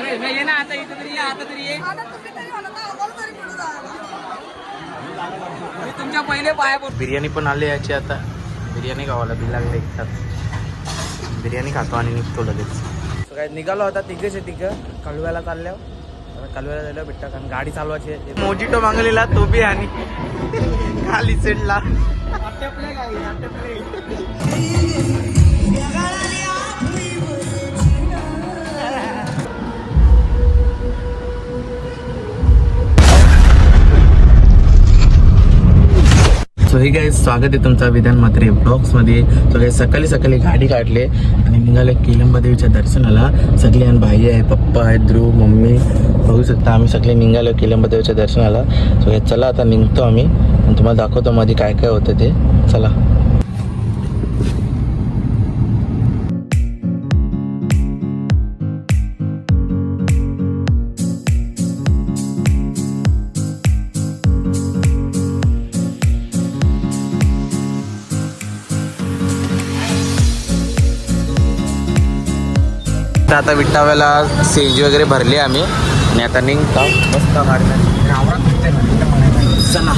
ये ना आता इथं तरी आता तरी ये तुमच्या पहिले पाया पड. बिर्याणी पण आली याची आता. बिर्याणी गावाला बी लागले एकतात. बिर्याणी खातो आणि निघतो लगेच. काय निघालो आता तिघेच आहे तिघं. कळव्याला चालल्यावर कळव्याला झालं भेटता कारण गाडी चालवायची आहे. मोजिटो मागवलेला तो बी आणि खाली सेडला सो हे काय स्वागत आहे तुमचा विधान म्हात्रे ब्लॉग्समध्ये. सो काही सकाळी सकाळी गाडी काढले आणि निघाले किलंबा देवीच्या दर्शनाला. सगळे आणि भाई आहे, पप्पा आहे, ध्रुव, मम्मी बघू शकता. आम्ही सगळे निघालो किलंबा देवीच्या दर्शनाला. सो हे चला आता निघतो आम्ही आणि तुम्हाला दाखवतो मध्ये काय काय होतं ते. चला. आता विटाव्याला सीएनजी वगैरे भरली आम्ही आणि आता निघतो मस्त चला.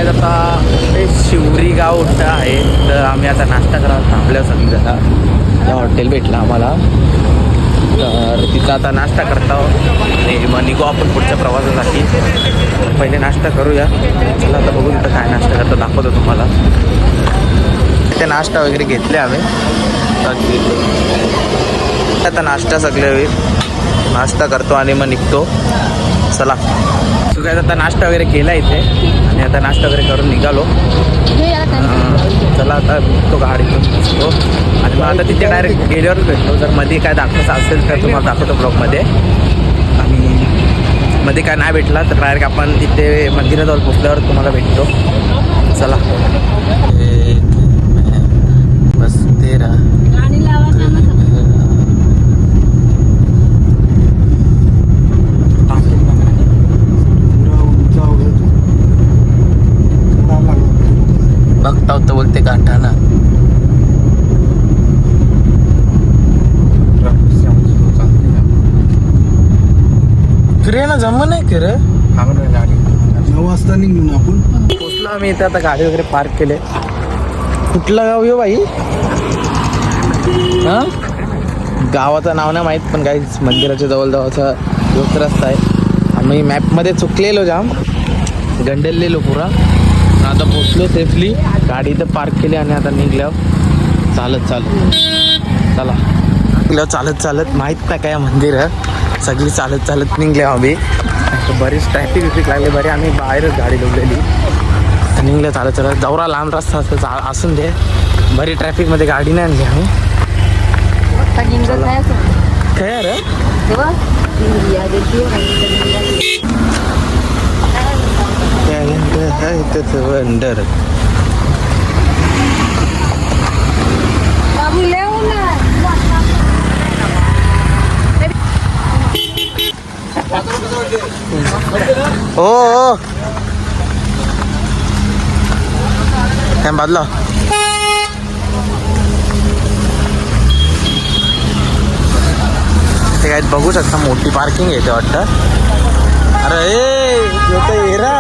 आता शिवरी गाव उठतं आहे. तर आम्ही आता नाश्ता करायला थांबल्या सगळीजणा. हॉटेल भेटलं आम्हाला तर तिथं आता नाश्ता करता आणि मग निघू आपण पुढच्या प्रवासासाठी. पहिले नाश्ता करूया. चला आता बघू तिथं काय नाश्ता करतो दाखवतो तुम्हाला. तिथे नाश्ता वगैरे घेतले आम्ही. आता नाश्ता सगळे होईल. नाश्ता करतो आणि मग निघतो. चला. सो काय आता नाश्ता वगैरे केला इथे आणि आता नाश्ता वगैरे करून निघालो. चला आता तो गाडीतून बसतो आणि मग आता तिथे डायरेक्ट गेल्यावरच भेटतो. जर मध्ये काय दाखवायचं असेल तर तुम्हाला दाखवतो ब्लॉगमध्ये. आणि मध्ये काय नाही भेटला तर डायरेक्ट आपण तिथे मंदिराजवळ पोचल्यावर तुम्हाला भेटतो. चला. बस तेरा बघता होतं बोलते गाठाना. ना जमा नाही खर. 9 वाजता निघून आपण पोचलो आम्ही इथे. आता गाडी वगैरे पार्क केले. कुठलं गाव येऊ बाई? हा गावाचं नाव नाही माहीत पण काही मंदिराच्या जवळ जवळचा योग्य रस्ता आहे. आम्ही मॅपमध्ये चुकलेलो जाम गंडलेलो पुरा. आता पोचलो सेफली. गाडी इथं पार्क केली आणि आता निघल्यावर चालत चला निघल्यावर चालत माहीत नाही काय मंदिर आहे. सगळी चालत निघले आम्ही. बरीच ट्रॅफिक विफिक लागले बरे. आम्ही बाहेरच गाडी लावलेली. निघलं चालत दौरा लांब रस्ता असून दे. बरी ट्रॅफिकमध्ये गाडी नाही आणली आम्ही. काय रे वंडर हो काय बाजला ते काय बघू शकता मोठी पार्किंग आहे ते वाटतं. अरे येरा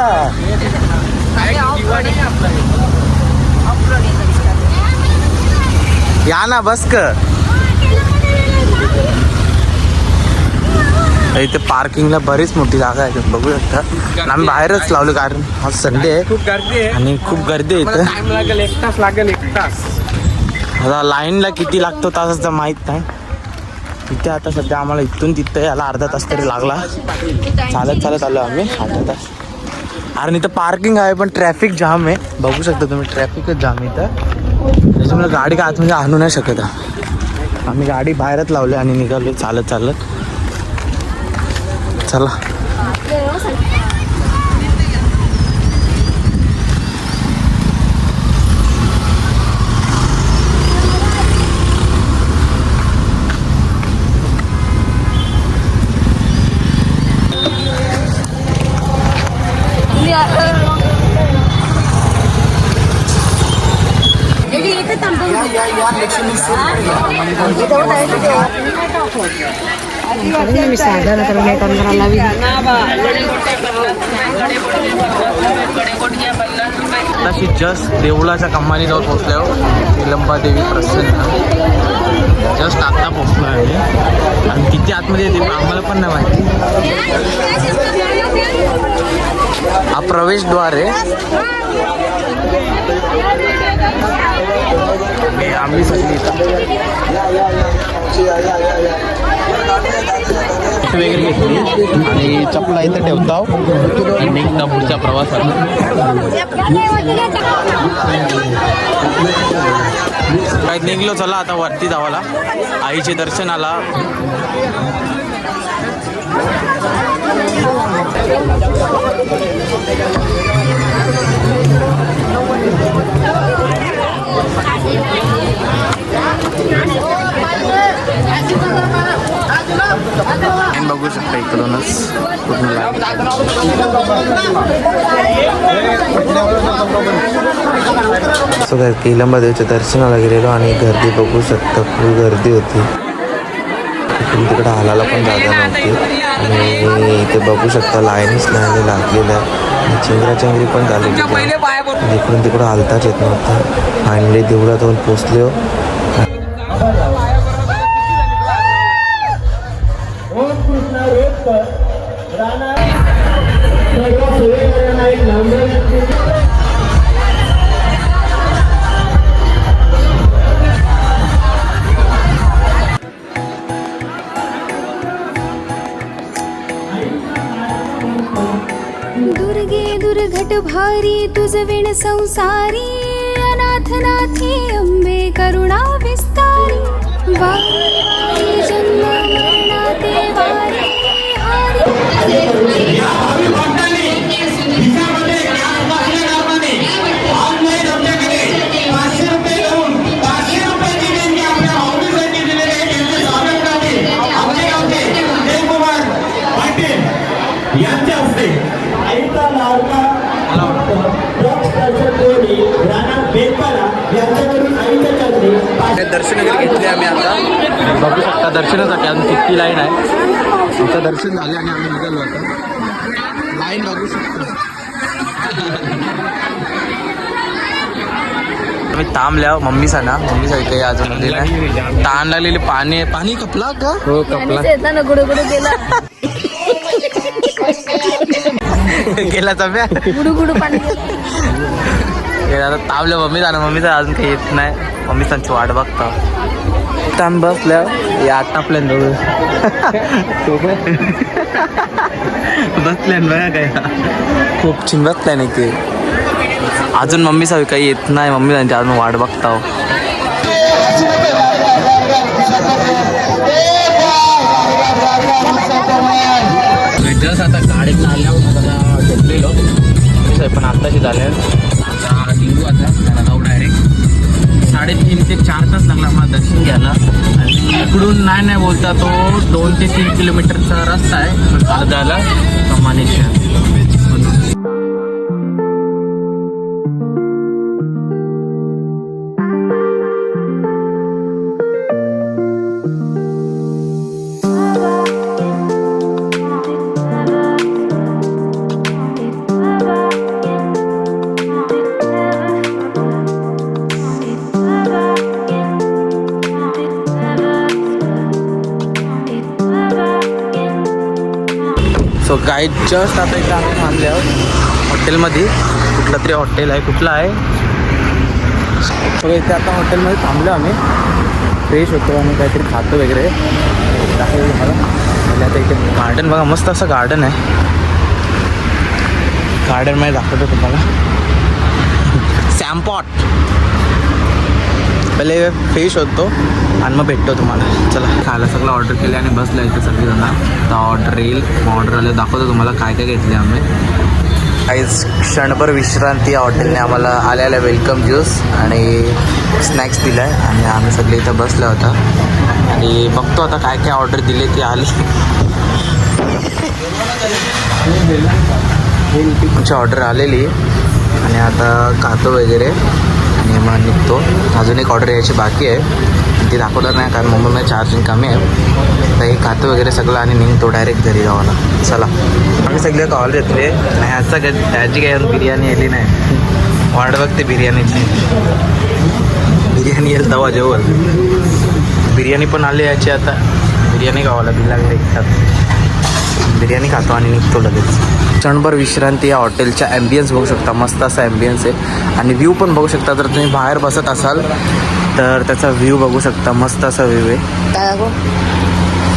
या ना बस क इथे पार्किंगला बरीच मोठी जागा आहे बघू शकता. आम्ही बाहेरच लावलो कारण आज संडे आहे खूप गर्दी आहे आणि खूप गर्दी आहे इथं. टाइम लागेल 1 तास लागेल 1 तास. आता लाईनला किती लागतो तासाचं माहीत नाही. इथे आता सध्या आम्हाला इथून तिथं याला अर्धा तास तरी लागला. चालत आलो आम्ही अर्धा तास. कारण इथं पार्किंग आहे पण ट्रॅफिक जाम आहे बघू शकता तुम्ही. ट्रॅफिकच जाम आहे इथं त्याच्यामुळे गाडी का आतमध्ये आणू नाही शकत. आम्ही गाडी बाहेरच लावली आणि निघालो चालत चला. तशी जस्ट देवळाच्या कमानी जाऊन पोहोचल्यावर निलंबा देवी प्रसन्न जस्ट आत्ता पोहोचलो आहे आणि किती आतमध्ये येते आम्हाला पण नाही माहिती. हा प्रवेशद्वार आहे. आम्ही सगळी वगैरे घेतली आणि चपला इथं ठेवता आणि निघता पुढच्या प्रवासाला. काय निघलो चला आता वरती जावाला आईचे दर्शनाला. बघू शकता इकडूनच पूर्ण सो काय निलंबा देवीच्या दर्शनाला गेलेलो आणि गर्दी बघू शकता फुल गर्दी होती. इकडून तिकडे हालायला पण जागा नव्हती आणि इथे बघू शकता लाईनच नाही लागलेल्या चिंगराचंगरी पण झालेली. इकडून तिकडं हालताच येत नव्हतं. फायनली देवळात जाऊन पोचलो. दुर्गे दुर्घट भारी तुझ विण संसारी अनाथनाथी अंबे करुणा विस्तारी. वारी जन्म मरणाते वारी दर्शन वगैरे घेतले आम्ही आता बघू शकता. दर्शनासाठी अजून किती लाईन आहे. आमचं दर्शन झाले आणि आम्ही निघालो आता. लाईन बघू शकतो. आम्ही थांबल्या मम्मीचा काही अजून नाही. ताण लागलेली पाणी कपला का. हो कपला गुडगुडू गेला चम्या गुडगुडू पाणी आता तावल्या मम्मीचा अजून काही येत नाही. मम्मी त्यांची वाट बघता. ताण बसल्या या आटापल्या बसल्या बघा काय खूप चिन बसल्या नाही ते अजून. मम्मीचा काही येत नाही. मम्मी त्यांची अजून वाट बघता. जस आता गाडीत आल्यावर झोपलेलो पण आत्ताशी झाले. आता निघू आता त्याला जाऊ डायरेक्ट. 3.5 ते 4 तास लागला आम्हाला दर्शन घ्यायला आणि इकडून नाही बोलता तो 2 ते 3 किलोमीटरचा रस्ता आहे अर्ध्याला कमानेश्वर. सो गाईड जस्ट आता इथं आम्ही थांबले आहोत हॉटेलमध्ये. कुठलं तरी हॉटेल आहे. कुठलं आहे? सो इथे आता हॉटेलमध्ये थांबलो आम्ही. फ्रेश होतो आणि काहीतरी खातो वगैरे दाखवतो तुम्हाला. म्हणजे आता इथे गार्डन बघा, मस्त असं गार्डन आहे. गार्डनमध्ये दाखवतो तुम्हाला. सॅम्पॉट. पहिले फ्रेश होतो आणि मग भेटतो तुम्हाला. चला खायला सगळं ऑर्डर केले आणि बसलं इथे सगळेजण. तर ऑर्डर येईल, मग ऑर्डर आलं दाखवतो तुम्हाला काय काय घेतले आम्ही. काहीच क्षणभर विश्रांती या हॉटेलने आम्हाला आल्याला वेलकम ज्यूस आणि स्नॅक्स दिला आहे आणि आम्ही सगळे इथं बसलो होता आणि बघतो आता काय काय ऑर्डर दिले ती आली. तुमची ऑर्डर आलेली आणि आता खातो वगैरे आणि मग निघतो. अजून एक ऑर्डर यायची बाकी आहे ती दाखवलं नाही कारण मुंबईमध्ये चार्जिंग कमी आहे. तर हे खातं वगैरे सगळं आणि निघतो डायरेक्ट घरी गावाला. चला आम्ही सगळे कॉल घेतले नाही आजचा त्याची काही बिर्याणी आली नाही. वाट बघते बिर्याणीची. बिर्याणी येईल तवा जेवल. बिर्याणी पण आली याची. आता बिर्याणी गावाला लागले बिर्याणी खातो आणि निघतो लगेच. क्षणभर विश्रांती या हॉटेलच्या ॲम्बियन्स बघू शकता. मस्त असा ॲम्बियन्स आहे आणि व्ह्यू पण बघू शकता. जर तुम्ही बाहेर बसत असाल तर त्याचा व्ह्यू बघू शकता. मस्त असा व्ह्यू आहे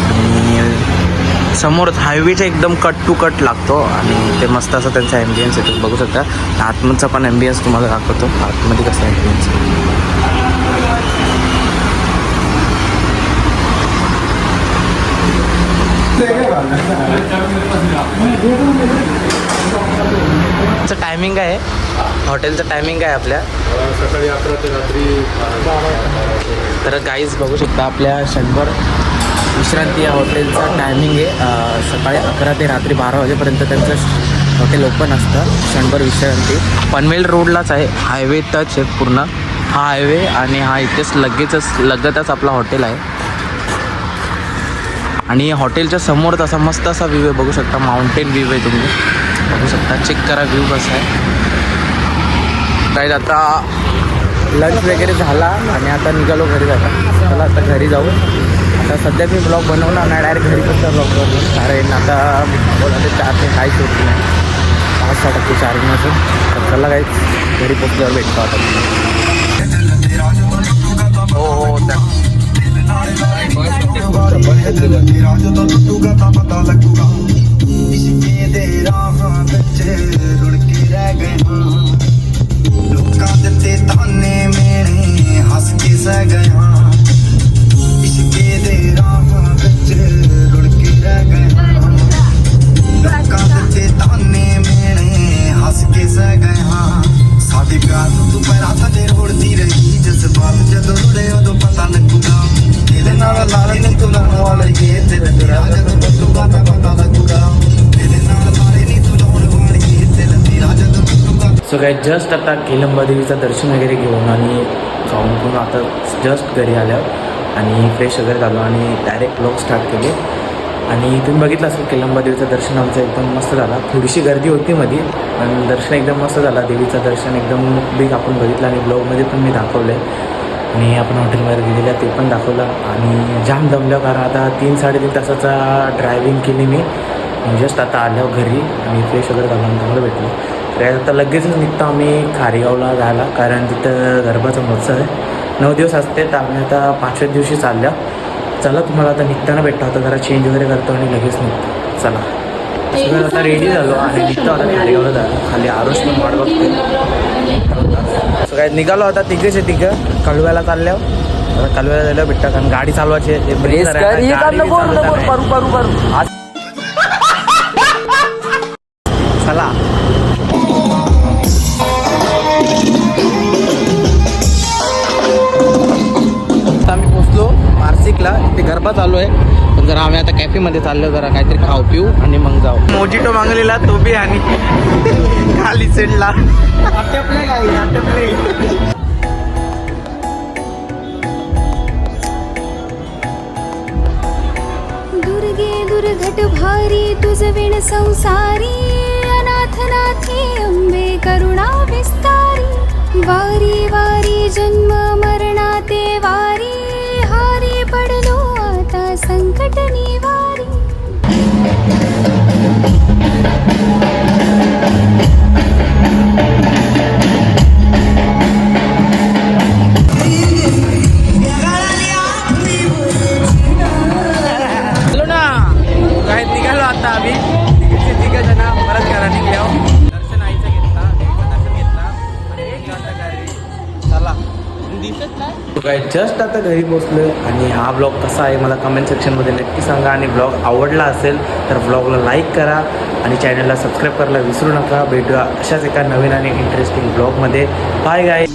आणि समोरच हायवेच्या एकदम कट टू कट लागतो आणि ते मस्त असं त्यांचा ॲम्बियन्स आहे. बघू शकता. आतमधचा पण ॲम्बियन्स तुम्हाला दाखवतो. आतमध्ये कसं ॲम्बियन्स टायमिंग आहे. हॉटेलचं टायमिंग आहे आपल्या सकाळी 11 ते रात्री 12. तर गाईज बघू शकता आपल्या क्षणभर विश्रांती या हॉटेलचा टायमिंग आहे. सकाळी 11 ते रात्री 12 वाजेपर्यंत त्यांचं हॉटेल ओपन असतं. क्षणभर विश्रांती पनवेल रोडलाच आहे. हायवे टच आहे पूर्ण. हा हायवे आणि हा इथेच लगतच आपला हॉटेल आहे आणि हॉटेलच्या समोरच असा मस्त असा व्ह्यू आहे. बघू शकता माउंटेन व्ह्यू आहे. तुम्ही बघू शकता. चेक करा व्ह्यू कसा आहे. काही आता लंच वगैरे झाला आणि आता निघालो घरी जाता. चला आता घरी जाऊ. आता सध्या मी ब्लॉग बनवणार नाही. डायरेक्ट घरी पण ब्लॉग बनवून कारण आता बोला ते चार्जिंग काहीच होत नाही. 5-6% चार्जिंग असेल. तर चला काही घरी पोचल्यावर भेटतो आता. हो त्या ताने मेरे हंस के सह गया इश्के दे राह विच रुड़ के रह गया लोकां दे ताने मेरे हंस के सह गया साडे प्यार नूं तू पैरां थल्ले रोड़दी रही जज्बात जदों रुड़े उदों पता लगूगा तेरे नाल लाल नी तू लाउण वाले तेरे तेरा जदों टुटूगा तां पता लगूगा तेरे नाल लाल नी तू लाउण वाले तेरे तेरा जदों टुटूगा. सो काय जस्ट आता केलंबा देवीचं दर्शन वगैरे घेऊन आणि खाऊन पिऊन आता जस्ट घरी आल्यावर आणि फ्रेश वगैरे झालो आणि डायरेक्ट ब्लॉग स्टार्ट केले. आणि तुम्ही बघितलं असेल केलंबा देवीचं दर्शन आमचं एकदम मस्त झाला. थोडीशी गर्दी होती मध्ये पण दर्शन एकदम मस्त झाला. देवीचं दर्शन एकदम बिग आपण बघितलं आणि ब्लॉगमध्ये पण मी दाखवलं आहे आणि आपण हॉटेलमध्ये गेलेलं ते पण दाखवलं आणि जाम जमलं कारण आता 3-3.5 तासाचा ड्रायव्हिंग केली मी. जस्ट आता आल्यावर घरी आणि फ्रेश वगैरे झालं तुम्हाला भेटलो. तर आता लगेचच निघतो आम्ही खारेगावला जायला कारण तिथं गरबाचा महोत्सव आहे. 9 दिवस असते तर आम्ही आता 5व्या दिवशी चालल्या. चला तुम्हाला आता निघताना भेटतो. आता जरा चेंज वगैरे करतो आणि लगेच निघतो. चला सगळं आता रेडी झालो आणि निघतो आता खारेगावला जायला. खाली आरोस पण वाट बघते. सगळ्यात निघालो आता तिघं कळव्याला चालल्यावर. आता कळव्याला जायला भेटतं कारण गाडी चालवायची चला आम्ही पोचलो. मार्सिक नाशिकला, ते गरबा चालू आहे. पण जरा आम्ही आता कॅफेमध्ये चाललो, जरा काहीतरी खाऊ पिऊ आणि मग जाऊ. मोजिटो मागलेला तो बी आणि खाली सेडला दुर्गे दुर्घट भारी तुझ विण संसारी अनाथ नाथे अंबे करुणा विस्तारी वारी वारी जन्म मरणाते वारी हारी पडलो आता संकट निवारी हॅलो ना काय निघालो आता आम्ही तिघ जण परत घरा निघलो. दर्शन आईचं घेतला, देवीचं दर्शन घेतला आणि एक वाजता घरी चला दिसत नाही. काय जस्ट आता घरी पोचलो आणि हा ब्लॉग कसा आहे मला कमेंट सेक्शनमध्ये नक्की सांगा. आणि ब्लॉग आवडला असेल तर ब्लॉगला लाईक करा आणि चॅनलला सबस्क्राईब करायला विसरू नका. भेटूया अशाच एका नवीन आणि इंटरेस्टिंग ब्लॉगमध्ये. बाय गाय.